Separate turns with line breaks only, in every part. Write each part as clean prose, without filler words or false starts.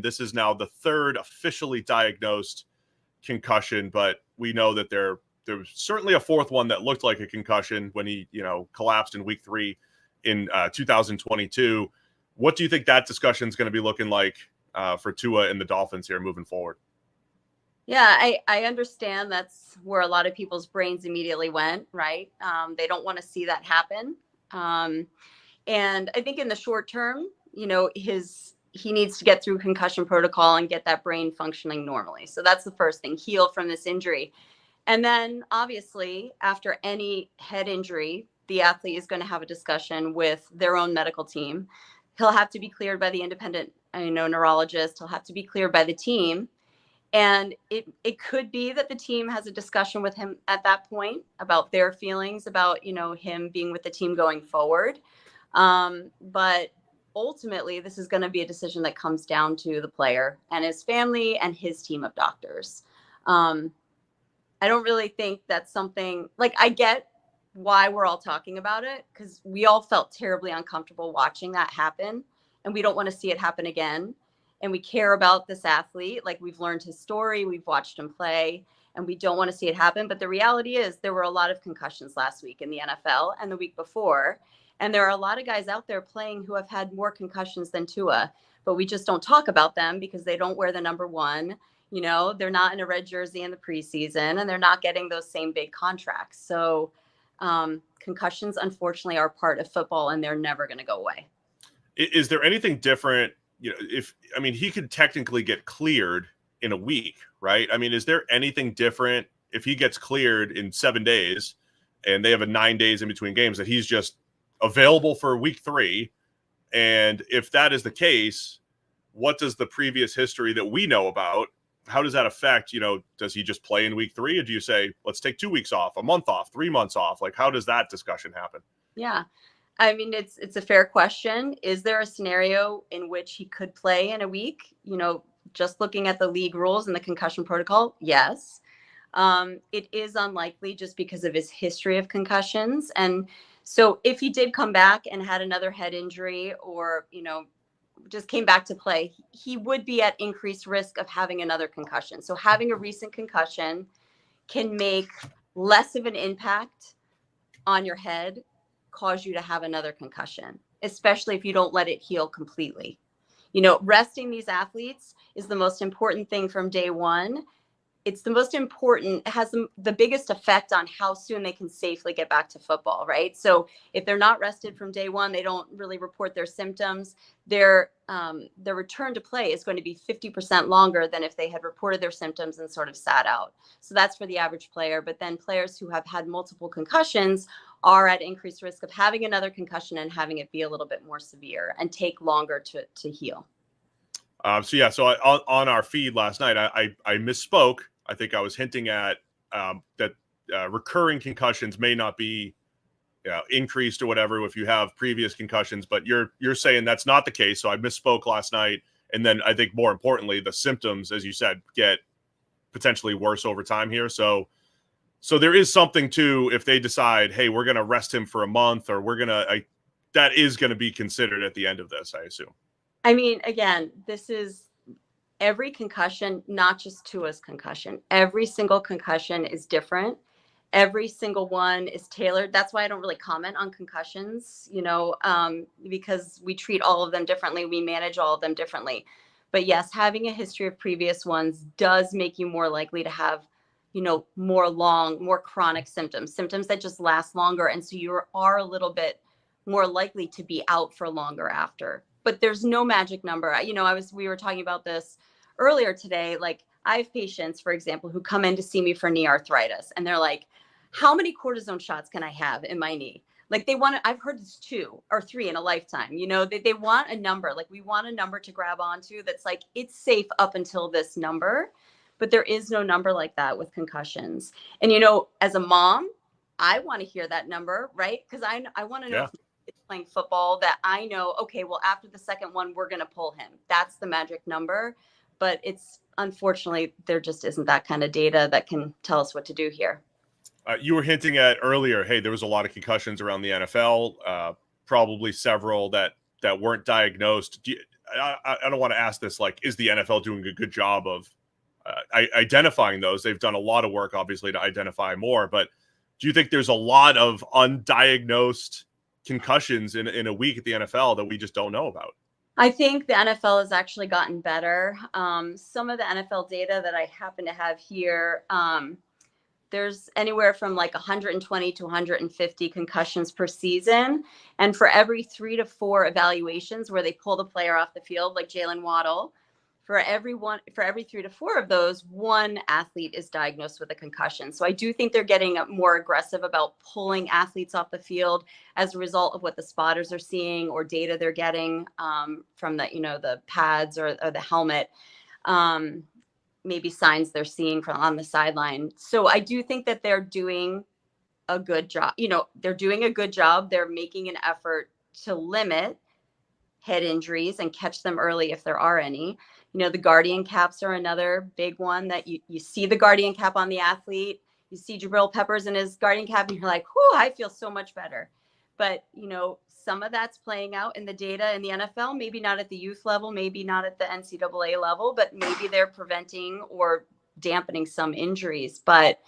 This is now the third officially diagnosed concussion, but we know that there was certainly a fourth one that looked like a concussion when he, collapsed in week 3 in 2022. What do you think that discussion is going to be looking like for Tua and the Dolphins here moving forward?
Yeah, I understand that's where a lot of people's brains immediately went, right? They don't want to see that happen. And I think in the short term, he needs to get through concussion protocol and get that brain functioning normally. So that's the first thing, heal from this injury. And then obviously after any head injury, the athlete is going to have a discussion with their own medical team. He'll have to be cleared by the independent, neurologist. He'll have to be cleared by the team. And it could be that the team has a discussion with him at that point about their feelings about, him being with the team going forward. But ultimately, this is going to be a decision that comes down to the player and his family and his team of doctors. I don't really think that's something like I get why we're all talking about it, because we all felt terribly uncomfortable watching that happen, and we don't want to see it happen again. And we care about this athlete. Like, we've learned his story, we've watched him play, and we don't want to see it happen. But the reality is there were a lot of concussions last week in the NFL and the week before. And there are a lot of guys out there playing who have had more concussions than Tua, but we just don't talk about them because they don't wear the number 1. They're not in a red jersey in the preseason, and they're not getting those same big contracts. So concussions, unfortunately, are part of football, and they're never going to go away.
Is there anything different? He could technically get cleared in a week, right? Is there anything different if he gets cleared in 7 days and they have a 9 days in between games that he's just available for week 3? And if that is the case, what does the previous history that we know about, how does that affect, does he just play in week 3? Or do you say, let's take 2 weeks off, a month off, 3 months off? Like, how does that discussion happen?
Yeah. It's a fair question. Is there a scenario in which he could play in a week? Just looking at the league rules and the concussion protocol, yes. It is unlikely just because of his history of concussions. And so if he did come back and had another head injury or, just came back to play, he would be at increased risk of having another concussion. So having a recent concussion can make less of an impact on your head, cause you to have another concussion, especially if you don't let it heal completely. Resting these athletes is the most important thing from day one. It's the most important, it has the biggest effect on how soon they can safely get back to football, right? So if they're not rested from day one, they don't really report their symptoms. Their return to play is going to be 50% longer than if they had reported their symptoms and sort of sat out. So that's for the average player. But then players who have had multiple concussions are at increased risk of having another concussion and having it be a little bit more severe and take longer to heal.
So on our feed last night, I misspoke. I think I was hinting at that recurring concussions may not be increased or whatever if you have previous concussions, but you're saying that's not the case. So I misspoke last night. And then I think more importantly, the symptoms, as you said, get potentially worse over time here. So there is something to, if they decide, hey, we're going to rest him for a month, or that is going to be considered at the end of this, I assume.
Again, this is every concussion, not just Tua's concussion. Every single concussion is different. Every single one is tailored. That's why I don't really comment on concussions, because we treat all of them differently. We manage all of them differently. But yes, having a history of previous ones does make you more likely to have, more chronic symptoms that just last longer. And so you are a little bit more likely to be out for longer after. But there's no magic number. We were talking about this earlier today. Like, I have patients, for example, who come in to see me for knee arthritis, and they're like, how many cortisone shots can I have in my knee? Like, I've heard it's 2 or 3 in a lifetime. They want a number. Like, we want a number to grab onto that's like, it's safe up until this number, but there is no number like that with concussions. And, as a mom, I want to hear that number, right? Because I want to know if it's playing football that I know, okay, well, after the second one, we're going to pull him. That's the magic number. But unfortunately, there just isn't that kind of data that can tell us what to do here.
You were hinting at earlier, hey, there was a lot of concussions around the NFL, probably several that weren't diagnosed. I don't want to ask this, like, is the NFL doing a good job of identifying those? They've done a lot of work, obviously, to identify more. But do you think there's a lot of undiagnosed concussions in a week at the NFL that we just don't know about?
I think the NFL has actually gotten better. Some of the NFL data that I happen to have here, there's anywhere from like 120 to 150 concussions per season. And for every 3 to 4 evaluations where they pull the player off the field, like Jalen Waddle, for every 3 to 4 of those, one athlete is diagnosed with a concussion. So I do think they're getting more aggressive about pulling athletes off the field as a result of what the spotters are seeing or data they're getting from the pads or the helmet. Maybe signs they're seeing from on the sideline. So I do think that they're doing a good job. They're doing a good job. They're making an effort to limit head injuries and catch them early if there are any. The guardian caps are another big one that you see the guardian cap on the athlete. You see Jabril Peppers in his guardian cap and you're like, whew, I feel so much better. But, some of that's playing out in the data in the NFL, maybe not at the youth level, maybe not at the NCAA level, but maybe they're preventing or dampening some injuries. But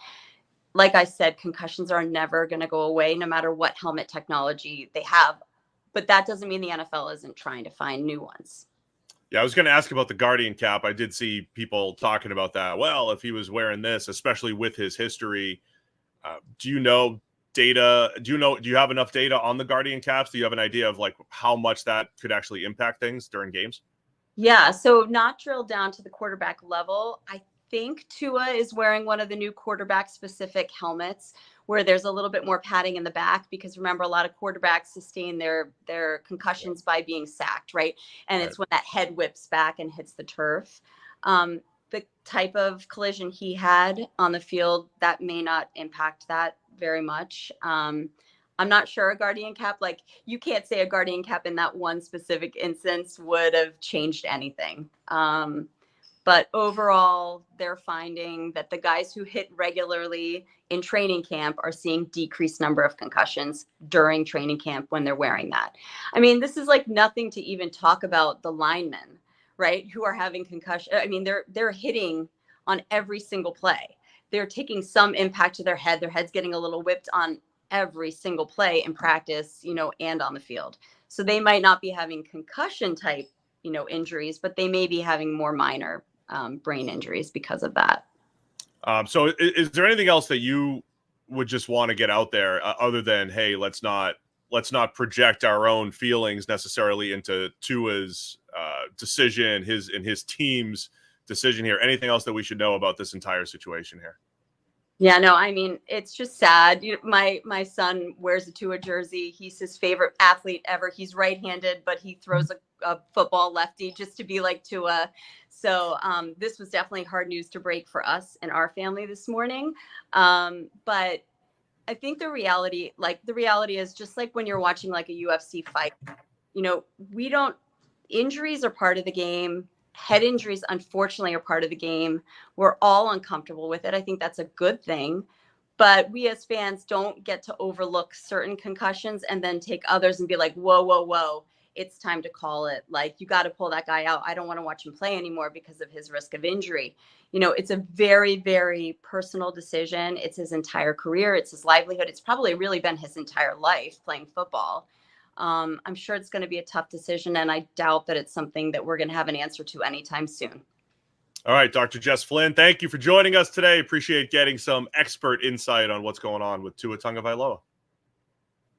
like I said, concussions are never going to go away no matter what helmet technology they have. But that doesn't mean the NFL isn't trying to find new ones.
Yeah, I was going to ask about the guardian cap. I did see people talking about that. Well, if he was wearing this, especially with his history, do you know data? Do you have enough data on the guardian caps? Do you have an idea of like how much that could actually impact things during games?
Yeah, so not drilled down to the quarterback level. I think Tua is wearing one of the new quarterback specific helmets where there's a little bit more padding in the back, because remember, a lot of quarterbacks sustain their concussions by being sacked, right? And it's when that head whips back and hits the turf. The type of collision he had on the field, that may not impact that very much. I'm not sure a guardian cap, like you can't say a guardian cap in that one specific instance would have changed anything. But overall, they're finding that the guys who hit regularly in training camp are seeing decreased number of concussions during training camp when they're wearing that. I mean, this is like nothing to even talk about the linemen, right, who are having concussion. I mean, they're hitting on every single play. They're taking some impact to their head. Their head's getting a little whipped on every single play in practice, and on the field. So they might not be having concussion type, injuries, but they may be having more minor brain injuries because of that.
So is there anything else that you would just want to get out there other than, hey, let's not project our own feelings necessarily into Tua's decision, his team's decision here? Anything else that we should know about this entire situation here?
Yeah, no, I mean, it's just sad. My son wears a Tua jersey. He's his favorite athlete ever. He's right-handed, but he throws a football lefty just to be like Tua. So this was definitely hard news to break for us and our family this morning. But I think the reality is just like when you're watching like a UFC fight, injuries are part of the game. Head injuries, unfortunately, are part of the game. We're all uncomfortable with it. I think that's a good thing. But we as fans don't get to overlook certain concussions and then take others and be like, whoa, whoa, whoa, it's time to call it. Like, you got to pull that guy out. I don't want to watch him play anymore because of his risk of injury. It's a very, very personal decision. It's his entire career. It's his livelihood. It's probably really been his entire life playing football. I'm sure it's going to be a tough decision, and I doubt that it's something that we're going to have an answer to anytime soon.
All right, Dr. Jess Flynn, thank you for joining us today. Appreciate getting some expert insight on what's going on with Tua Tagovailoa.